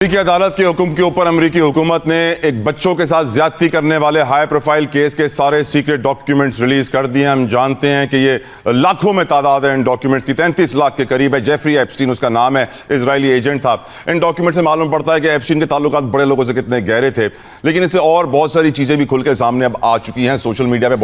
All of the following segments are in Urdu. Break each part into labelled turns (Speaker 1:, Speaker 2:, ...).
Speaker 1: امریکی عدالت کے حکم کے اوپر امریکی حکومت نے ایک بچوں کے ساتھ زیادتی کرنے والے ہائی پروفائل کیس کے سارے سیکرٹ ڈاکیومنٹس ریلیز کر دیے ہیں۔ ہم جانتے ہیں کہ یہ لاکھوں میں تعداد ہے ان ڈاکیومنٹس کی، 33 لاکھ کے قریب ہے۔ جیفری ایپسٹین اس کا نام ہے، اسرائیلی ایجنٹ تھا۔ ان ڈاکیومنٹ سے معلوم پڑتا ہے کہ ایپسٹین کے تعلقات بڑے لوگوں سے کتنے گہرے تھے، لیکن اس سے اور بہت ساری چیزیں بھی کھل کے سامنے اب آ چکی ہیں۔ سوشل میڈیا پہ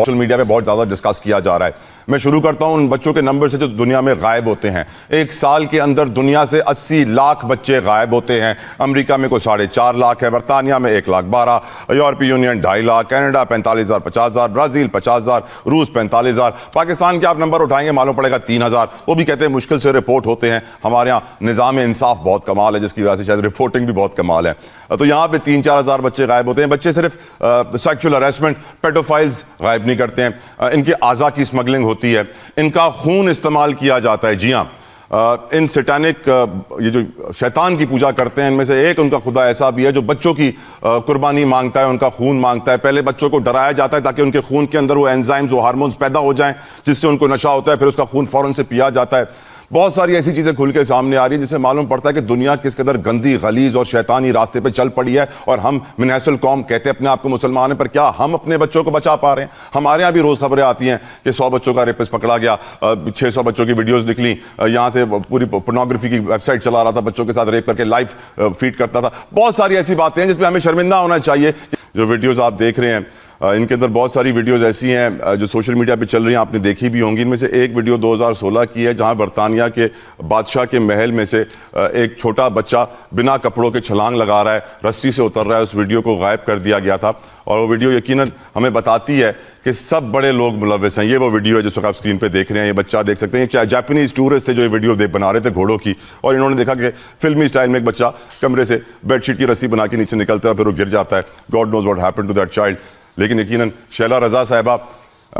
Speaker 1: بہت زیادہ ڈسکس کیا جا رہا ہے۔ میں شروع کرتا ہوں ان بچوں کے نمبر سے جو دنیا میں غائب ہوتے ہیں۔ ایک سال کے اندر دنیا سے 80 لاکھ بچے غائب ہوتے ہیں۔ امریکہ میں کوئی 4.5 لاکھ ہے، برطانیہ میں 1,12,000، یورپی یونین 2.5 لاکھ، کینیڈا 45,000 50,000، برازیل 50,000، روس 45,000۔ پاکستان کے آپ نمبر اٹھائیں گے معلوم پڑے گا 3,000۔ وہ بھی کہتے ہیں مشکل سے رپورٹ ہوتے ہیں۔ ہمارے یہاں نظام انصاف بہت کمال ہے، جس کی وجہ سے شاید رپورٹنگ بھی بہت کمال ہے۔ تو یہاں پہ 3-4 ہزار بچے غائب ہوتے ہیں۔ بچے صرف سیکچول ہراسمنٹ، پیڈوفائلز غائب نہیں کرتے ہیں، ان کے اعضاء کی اسمگلنگ ہوتی ہے، ان کا خون استعمال کیا جاتا ہے۔ جی ہاں، ان سیٹانک یہ جو شیطان کی پوجا کرتے ہیں، ان میں سے ایک ان کا خدا ایسا بھی ہے جو بچوں کی قربانی مانگتا ہے، ان کا خون مانگتا ہے۔ پہلے بچوں کو ڈرایا جاتا ہے تاکہ ان کے خون کے اندر وہ انزائمز، وہ ہارمونز پیدا ہو جائیں جس سے ان کو نشہ ہوتا ہے، پھر اس کا خون فوراً سے پیا جاتا ہے۔ بہت ساری ایسی چیزیں کھل کے سامنے آ رہی ہیں جس سے معلوم پڑتا ہے کہ دنیا کس قدر گندی، غلیظ اور شیطانی راستے پہ چل پڑی ہے، اور ہم من حیث القوم کہتے ہیں اپنے آپ کو مسلمان ہیں، پر کیا ہم اپنے بچوں کو بچا پا رہے ہیں؟ ہمارے یہاں بھی روز خبریں آتی ہیں کہ 100 بچوں کا ریپس پکڑا گیا، 600 بچوں کی ویڈیوز نکلی، یہاں سے پوری پورنوگرافی کی ویب سائٹ چلا رہا تھا، بچوں کے ساتھ ریپ کر کے لائیو فیڈ کرتا تھا۔ بہت ساری ایسی باتیں ہیں جس پہ ہمیں شرمندہ ہونا چاہیے۔ جو ویڈیوز آپ دیکھ رہے ہیں، ان کے اندر بہت ساری ویڈیوز ایسی ہیں جو سوشل میڈیا پہ چل رہی ہیں، آپ نے دیکھی بھی ہوں گی۔ ان میں سے ایک ویڈیو 2016 کی ہے جہاں برطانیہ کے بادشاہ کے محل میں سے ایک چھوٹا بچہ بنا کپڑوں کے چھلانگ لگا رہا ہے، رسی سے اتر رہا ہے۔ اس ویڈیو کو غائب کر دیا گیا تھا، اور وہ ویڈیو یقیناً ہمیں بتاتی ہے کہ سب بڑے لوگ ملوث ہیں۔ یہ وہ ویڈیو ہے جس وقت آپ اسکرین پہ دیکھ رہے ہیں، یہ بچہ دیکھ سکتے ہیں، جاپنیز ٹورسٹ تھے جو یہ ویڈیو بنا رہے تھے گھوڑوں کی، اور انہوں نے دیکھا کہ فلمی سٹائل میں ایک بچہ کمرے سے بیڈ شیٹ کی رسی بنا کے نیچے نکلتا ہے، پھر وہ گر جاتا ہے۔ God knows what happen to that child. لیکن یقیناً شیلا رضا صاحبہ،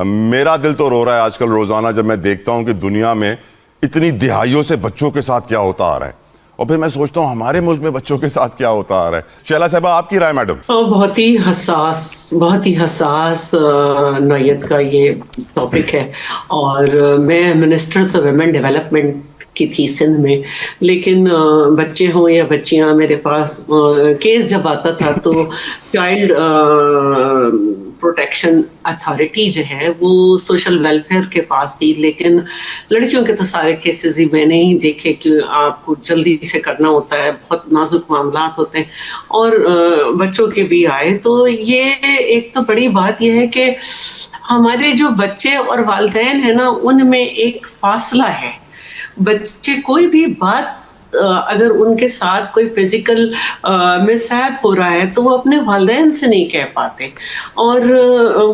Speaker 1: میرا دل تو رو رہا ہے آج کل روزانہ جب میں دیکھتا ہوں کہ دنیا میں اتنی دہائیوں سے بچوں کے ساتھ کیا ہوتا آ رہا ہے، اور پھر میں سوچتا ہوں ہمارے ملک میں بچوں کے ساتھ کیا ہوتا آ رہا ہے۔ شیلا صاحبہ، آپ کی رائے میڈم؟
Speaker 2: بہت ہی حساس نوعیت کا یہ ٹاپک ہے، اور میں منسٹر تو ویمن ڈیولپمنٹ کی تھی سندھ میں، لیکن بچے ہوں یا بچیاں، میرے پاس کیس جب آتا تھا تو چائلڈ پروٹیکشن اتھارٹی جو ہے وہ سوشل ویلفیئر کے پاس تھی، لیکن لڑکیوں کے تو سارے کیسز ہی میں نے ہی دیکھے کہ آپ کو جلدی سے کرنا ہوتا ہے، بہت نازک معاملات ہوتے ہیں، اور بچوں کے بھی آئے۔ تو یہ ایک تو بڑی بات یہ ہے کہ ہمارے جو بچے اور والدین ہیں نا، ان میں ایک فاصلہ ہے۔ بچے کوئی بھی بات اگر ان کے ساتھ کوئی فزیکل مس ہیپ ہو رہا ہے تو وہ اپنے والدین سے نہیں کہہ پاتے، اور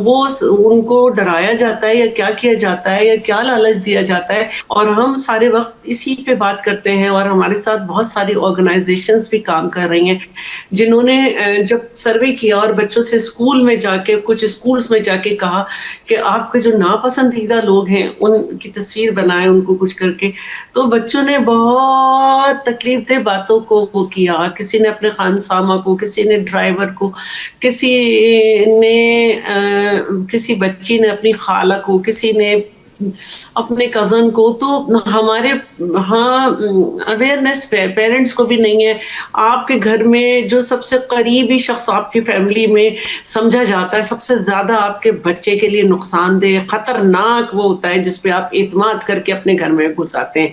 Speaker 2: وہ ان کو ڈرایا جاتا ہے یا کیا کیا جاتا ہے یا کیا لالچ دیا جاتا ہے، اور ہم سارے وقت اسی پہ بات کرتے ہیں۔ اور ہمارے ساتھ بہت ساری آرگنائزیشنز بھی کام کر رہی ہیں جنہوں نے جب سروے کیا اور بچوں سے اسکول میں جا کے، کچھ اسکولز میں جا کے کہا کہ آپ کے جو ناپسندیدہ لوگ ہیں ان کی تصویر بنائیں، ان کو کچھ کر کے، تو بچوں نے بہت تکلیف دہ باتوں کو وہ کیا۔ کسی نے اپنے خانسامہ کو، کسی نے ڈرائیور کو، کسی بچی نے اپنی خالہ کو، کسی نے اپنے کزن کو۔ تو ہمارے ہاں اویئرنیس پیرنٹس کو بھی نہیں ہے۔ آپ کے گھر میں جو سب سے قریبی شخص آپ کی فیملی میں سمجھا جاتا ہے سب سے زیادہ آپ کے بچے کے لیے نقصان دہ، خطرناک وہ ہوتا ہے جس پہ آپ اعتماد کر کے اپنے گھر میں گھس آتے ہیں۔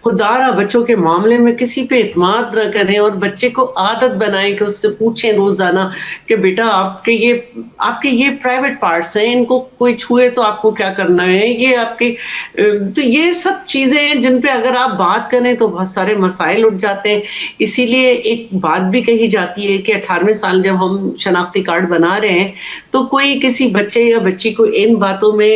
Speaker 2: خدا را بچوں کے معاملے میں کسی پہ اعتماد نہ کریں، اور بچے کو عادت بنائیں کہ اس سے پوچھیں روزانہ کہ بیٹا آپ کے یہ پرائیویٹ پارٹس ہیں، ان کو کوئی چھوئے تو آپ کو کیا کرنا ہے، یہ آپ کے۔ تو یہ سب چیزیں ہیں جن پہ اگر آپ بات کریں تو بہت سارے مسائل اٹھ جاتے ہیں۔ اسی لیے ایک بات بھی کہی جاتی ہے کہ 18ویں سال جب ہم شناختی کارڈ بنا رہے ہیں تو کوئی کسی بچے یا بچی کو ان باتوں میں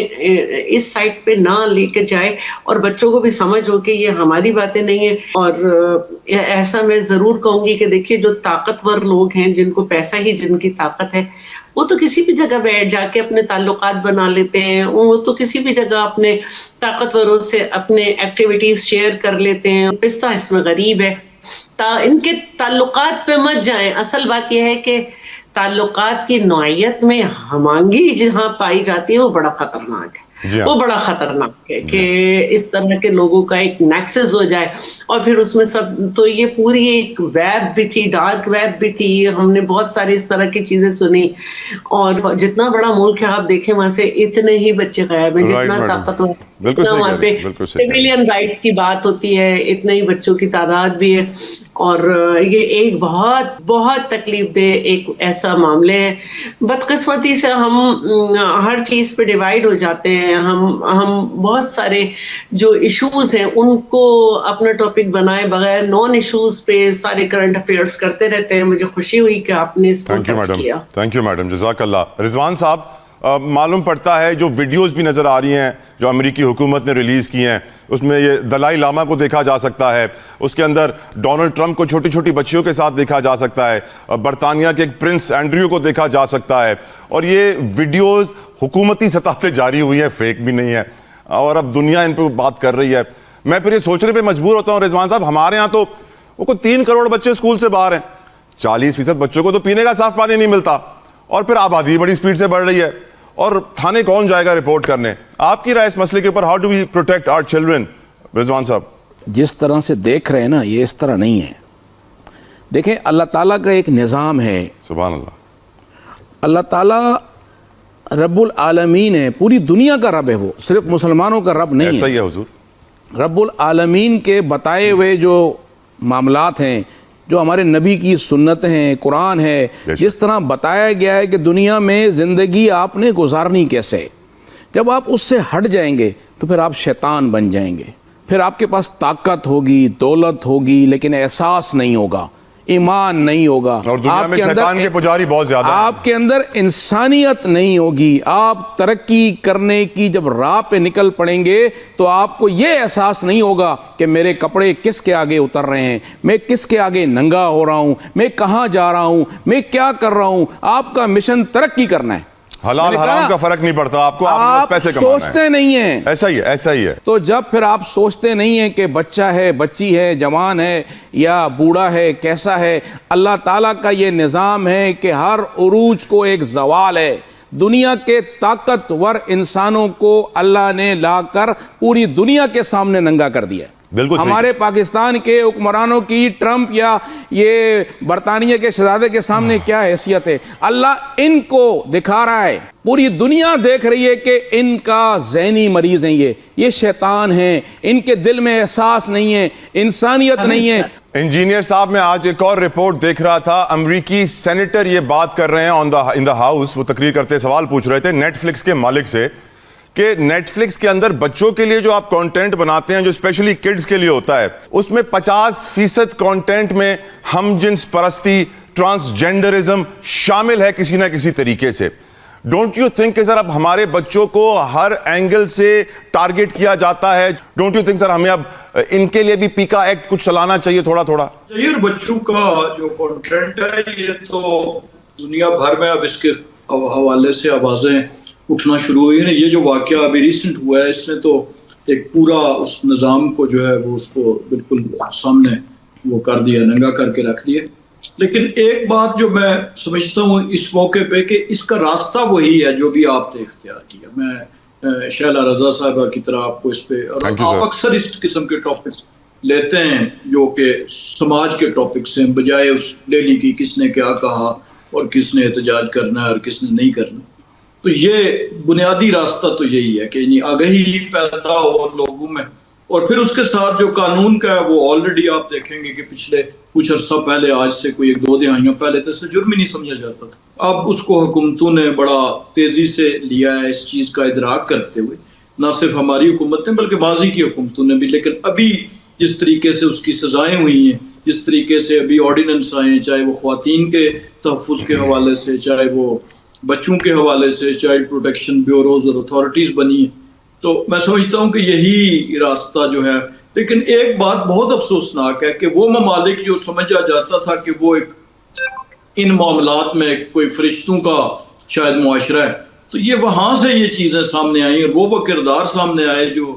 Speaker 2: اس سائٹ پہ نہ لے کے جائے، اور بچوں کو بھی سمجھ ہو کہ یہ ہماری باتیں نہیں ہیں۔ اور ایسا میں ضرور کہوں گی کہ دیکھیے، جو طاقتور لوگ ہیں، جن کو پیسہ ہی جن کی طاقت ہے، وہ تو کسی بھی جگہ بیٹھ جا کے اپنے تعلقات بنا لیتے ہیں، وہ تو کسی بھی جگہ اپنے طاقتوروں سے اپنے ایکٹیویٹیز شیئر کر لیتے ہیں۔ پستہ اس میں غریب ہے، ان کے تعلقات پہ مت جائیں۔ اصل بات یہ ہے کہ تعلقات کی نوعیت میں ہم آہنگی جہاں پائی جاتی ہے وہ بڑا خطرناک ہے۔
Speaker 1: جی ہاں.
Speaker 2: وہ بڑا خطرناک ہے کہ اس طرح کے لوگوں کا ایک نیکسس ہو جائے اور پھر اس میں سب. تو یہ پوری ایک ویب بھی تھی, ڈارک ویب بھی تھی, ہم نے بہت ساری اس طرح کی چیزیں سنی. اور جتنا بڑا ملک ہے آپ دیکھیں وہاں سے اتنے ہی بچے غائب ہیں, جتنا طاقتور اتنا وہاں پہ سیویلین رائٹس کی بات ہوتی ہے, اتنے ہی بچوں کی تعداد بھی ہے. اور یہ ایک بہت بہت تکلیف دہ ایک ایسا معاملہ ہے. بدقسمتی سے ہم ہر چیز پہ ڈیوائیڈ ہو جاتے ہیں. ہم بہت سارے جو ایشوز ہیں ان کو اپنا ٹاپک بنائے بغیر نان ایشوز پہ سارے کرنٹ افیئرس کرتے رہتے ہیں. مجھے خوشی ہوئی کہ آپ نے اس کو ٹچ کیا.
Speaker 1: تھینک یو میڈم, جزاک اللہ. رضوان صاحب, معلوم پڑتا ہے جو ویڈیوز بھی نظر آ رہی ہیں جو امریکی حکومت نے ریلیز کی ہیں, اس میں یہ دلائی لاما کو دیکھا جا سکتا ہے, اس کے اندر ڈونلڈ ٹرمپ کو چھوٹی چھوٹی بچیوں کے ساتھ دیکھا جا سکتا ہے, برطانیہ کے ایک پرنس اینڈریو کو دیکھا جا سکتا ہے. اور یہ ویڈیوز حکومتی سطح پہ جاری ہوئی ہیں, فیک بھی نہیں ہے, اور اب دنیا ان پہ بات کر رہی ہے. میں پھر یہ سوچنے پہ مجبور ہوتا ہوں رضوان صاحب, ہمارے ہاں تو وہ کوئی 3 کروڑ بچے اسکول سے باہر ہیں, 40% بچوں کو تو پینے کا صاف پانی نہیں ملتا, اور پھر آبادی بڑی سپیڈ سے بڑھ رہی ہے, اور تھانے کون جائے گا رپورٹ کرنے؟ آپ کی رائے اس مسئلے کے اوپر, how do we protect our children? Rizwan صاحب,
Speaker 3: جس طرح سے دیکھ رہے ہیں نا, یہ اس طرح نہیں ہے. دیکھیں اللہ تعالیٰ کا ایک نظام ہے.
Speaker 1: سبحان اللہ.
Speaker 3: اللہ تعالیٰ رب العالمین ہے, پوری دنیا کا رب ہے, وہ صرف مسلمانوں کا رب نہیں ہے.
Speaker 1: ایسا ہی ہے حضور.
Speaker 3: رب العالمین کے بتائے ہوئے جو معاملات ہیں, جو ہمارے نبی کی سنت ہیں, قرآن ہے, جس طرح بتایا گیا ہے کہ دنیا میں زندگی آپ نے گزارنی کیسے, جب آپ اس سے ہٹ جائیں گے تو پھر آپ شیطان بن جائیں گے. پھر آپ کے پاس طاقت ہوگی, دولت ہوگی, لیکن احساس نہیں ہوگا, ایمان نہیں ہوگا,
Speaker 1: اور دنیا میں شیطان کے پجاری بہت زیادہ ہیں.
Speaker 3: آپ کے اندر انسانیت نہیں ہوگی. آپ ترقی کرنے کی جب راہ پہ نکل پڑیں گے تو آپ کو یہ احساس نہیں ہوگا کہ میرے کپڑے کس کے آگے اتر رہے ہیں, میں کس کے آگے ننگا ہو رہا ہوں, میں کہاں جا رہا ہوں, میں کیا کر رہا ہوں. آپ کا مشن ترقی کرنا ہے,
Speaker 1: حلال حرام کا فرق نہیں پڑتا آپ کو,
Speaker 3: آپ
Speaker 1: پیسے کمانا ہے.
Speaker 3: سوچتے نہیں ہیں.
Speaker 1: ایسا ہی ہے, ایسا ہی ہے.
Speaker 3: تو جب پھر آپ سوچتے نہیں ہیں کہ بچہ ہے, بچی ہے, جوان ہے یا بوڑھا ہے, کیسا ہے, اللہ تعالیٰ کا یہ نظام ہے کہ ہر عروج کو ایک زوال ہے. دنیا کے طاقتور انسانوں کو اللہ نے لا کر پوری دنیا کے سامنے ننگا کر دیا. ہمارے پاکستان کے حکمرانوں کی ٹرمپ یا یہ برطانیہ کے شہزادے کے سامنے کیا حیثیت ہے؟ اللہ ان کو دکھا رہا ہے, پوری دنیا دیکھ رہی ہے کہ ان کا ذہنی مریض ہیں, یہ شیطان ہیں, ان کے دل میں احساس نہیں ہے, انسانیت نہیں ہے.
Speaker 1: انجینئر صاحب, میں آج ایک اور رپورٹ دیکھ رہا تھا, امریکی سینیٹر یہ بات کر رہے ہیں ان دا ہاؤس, وہ تقریر کرتے سوال پوچھ رہے تھے نیٹ فلکس کے مالک سے کہ نیٹ فلکس کے اندر بچوں کے لیے جو آپ کانٹینٹ بناتے ہیں جو اسپیشلی کڈز کے لیے ہوتا ہے, اس میں 50% کانٹینٹ میں ہم جنس پرستی, ٹرانسجینڈرزم شامل ہے کسی نہ کسی طریقے سے. ڈونٹ یو تھنک کہ سر اب ہمارے بچوں کو ہر اینگل سے ٹارگٹ کیا جاتا ہے؟ ڈونٹ یو تھنک سر ہمیں اب ان کے لیے بھی پیکا ایکٹ کچھ چلانا چاہیے تھوڑا تھوڑا؟
Speaker 4: اور بچوں کا جو کانٹینٹ ہے یہ تو دنیا بھر میں اب اس کے حوالے سے آوازیں اٹھنا شروع ہوئی ہیں. یہ جو واقعہ ابھی ریسنٹ ہوا ہے, اس نے تو ایک پورا اس نظام کو جو ہے وہ اس کو بالکل سامنے وہ کر دیا, ننگا کر کے رکھ دیا. لیکن ایک بات جو میں سمجھتا ہوں اس موقع پہ کہ اس کا راستہ وہی ہے جو بھی آپ نے اختیار کیا. میں شہلا رضا صاحبہ کی طرح آپ کو اس پہ, اور آپ اکثر اس قسم کے ٹاپکس لیتے ہیں جو کہ سماج کے ٹاپکس ہیں, بجائے اس ڈیلی کی کس نے کیا کہا اور کس نے احتجاج کرنا ہے اور کس نے نہیں کرنا. تو یہ بنیادی راستہ تو یہی ہے کہ آگہی پیدا ہو لوگوں میں, اور پھر اس کے ساتھ جو قانون کا ہے وہ آلریڈی آپ دیکھیں گے کہ پچھلے کچھ عرصہ پہلے, آج سے کوئی 1-2 دہائیوں پہلے تو اسے جرم ہی نہیں سمجھا جاتا تھا. اب اس کو حکومتوں نے بڑا تیزی سے لیا ہے اس چیز کا ادراک کرتے ہوئے, نہ صرف ہماری حکومتیں بلکہ ماضی کی حکومتوں نے بھی. لیکن ابھی جس طریقے سے اس کی سزائیں ہوئی ہیں, جس طریقے سے ابھی آرڈیننس آئے ہیں, چاہے وہ خواتین کے تحفظ کے حوالے سے, چاہے وہ بچوں کے حوالے سے چائلڈ پروٹیکشن بیوروز اور اتھارٹیز بنی ہیں, تو میں سمجھتا ہوں کہ یہی راستہ جو ہے. لیکن ایک بات بہت افسوسناک ہے کہ وہ ممالک جو سمجھا جاتا تھا کہ وہ ایک ان معاملات میں کوئی فرشتوں کا شاید معاشرہ ہے, تو یہ وہاں سے یہ چیزیں سامنے آئیں اور وہ کردار سامنے آئے جو